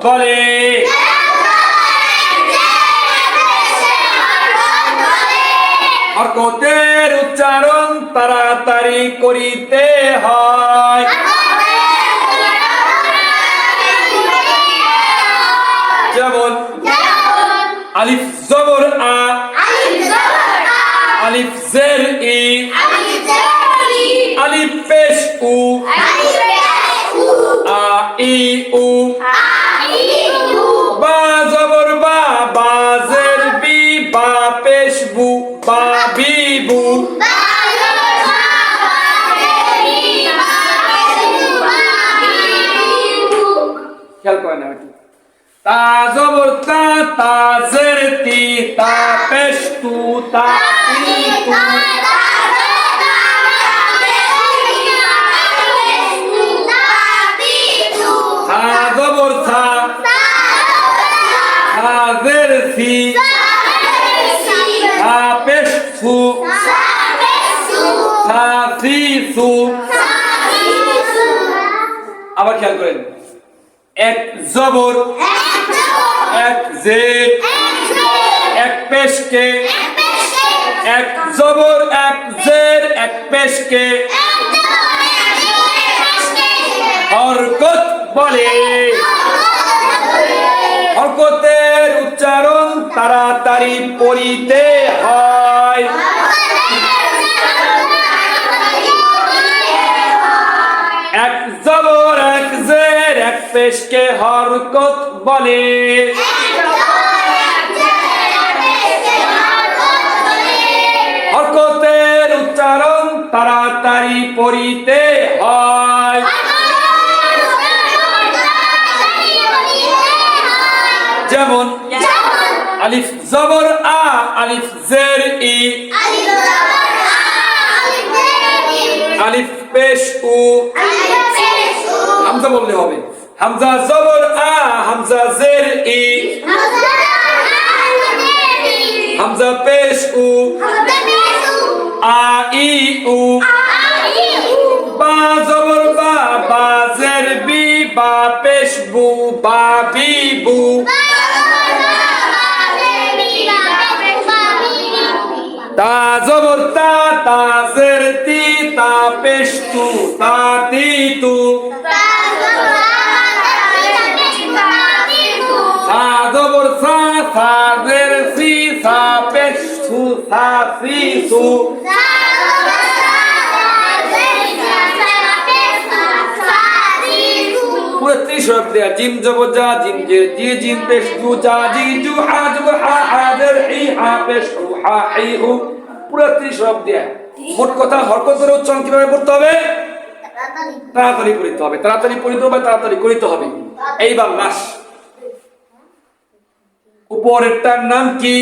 বলে হরকতের উচ্চারণ তাড়াতাড়ি করিতে হয় যেমন আলিফ জবর আ আলিফ জের ই আলিফ পেশ উ আ ই উ বা জবর বা বা জের বি বা পেশ বু বা বি বু খেয়াল করেন না তা জবর তা তা জের তি তা পেশ তু তা তি তু থা জবর থা থা জের সি থা পেশ সু থা সি সু আবার খেয়াল করেন এক জবর এক জের এক পেশকে এক জবর এক জের এক পেশকে হরকত বলে হরকতের উচ্চারণ তাড়াতাড়ি পড়িতে হয় এক জবর এক জের এক পেশকে হরকত বলে হরকতের উচ্চারণ তাড়াতাড়ি পড়িতে হয় যেমন আলিফ জবর আ আলিফ জের ই আলিফ পেশ উ হামজা বললে হবে হামজা জবর আ হামজা জের ই হামজা পেশ উ আ ই উ বা জবর বা বা জের বি বা পেশ বু বা বি বু তা জবর তা তা জের তি তা পেশ তু তা তি তু সা জবর সা সা জের সি সা পেশ সু সা সি সু পুরো 30 শব্দ দেয়া জিম জবর জা জিম জের জি জিম পেশ জু জা জি জু হা জবর হা হা জের হি হা পেশ হু হা হি হু পুরো 30 শব্দ দেয়া মোট কথা হরকতের উচ্চারণ কিভাবে করতে হবে তাড়াতাড়ি করিতে হবে তাড়াতাড়ি পড়িতে হবে তাড়াতাড়ি করিতে হবে এইবার লাশ উপরেরটার নাম কি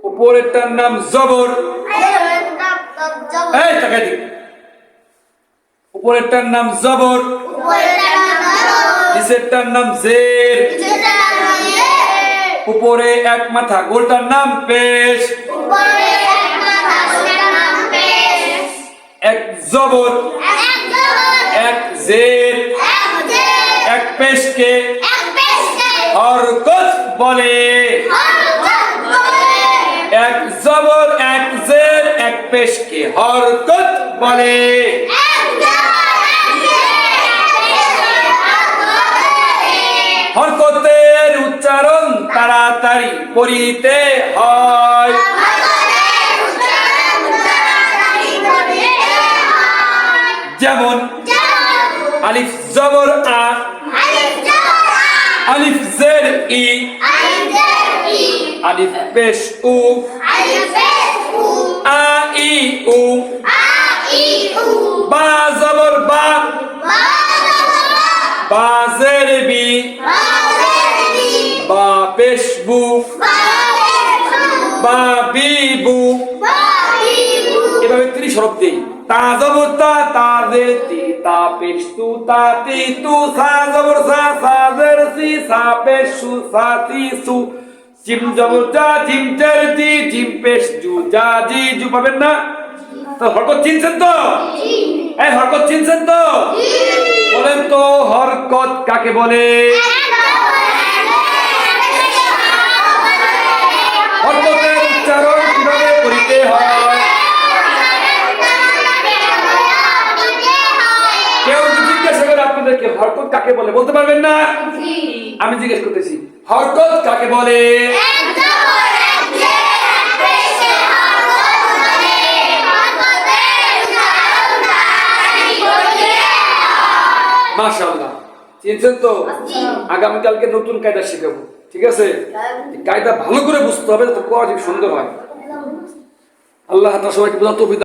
উপরেরটার নাম জবর এই তাকাই দিন উপরেরটার নাম জবর নিচেরটার নাম জের উপরে এক মাথা গোলটার নাম পেশ এক জবর এক জের এক পেশকে হরকত বলে এক জবর এক জের এক পেশকে হরকত বলে হরকতের উচ্চারণ তাড়াতাড়ি করিতে হয় যেমন আলিফ জবর আ আলিফ জের ই আলিফ পেশ উ আ ই উ বা জবর বা বা জের বি বা পেশ বু বা বি বু এভাবে 30 শব্দ দেই তা জবর তা তা জের তি তা পেশ তু তা তি তু সা জবর সা সা জের সি সা পেশ সু সা তি সু জিম জবর জা জিম জের জি জিম পেশ জু জা জি জু পাবেন না তো হরকত চিনছেন তো এই হরকত চিনছেন তো? বলেন তো হরকত কাকে বলে? হরকতের উচ্চারণ কিভাবে করিতে হয়? কেউ যদি জিজ্ঞাসা করে আপনাদেরকে হরকত কাকে বলে, বলতে পারবেন না? আমি জিজ্ঞেস করতেছি, হরকত কাকে বলে? মাশাআল্লাহ, চিনছেন তো? আগামীকালকে নতুন কায়দা শেখাবো, ঠিক আছে? কায়দা ভালো করে বুঝতে হবে, তো কোয়া সুন্দর হয়। আল্লাহ তাআলা সবাইকে বোঝার তৌফিক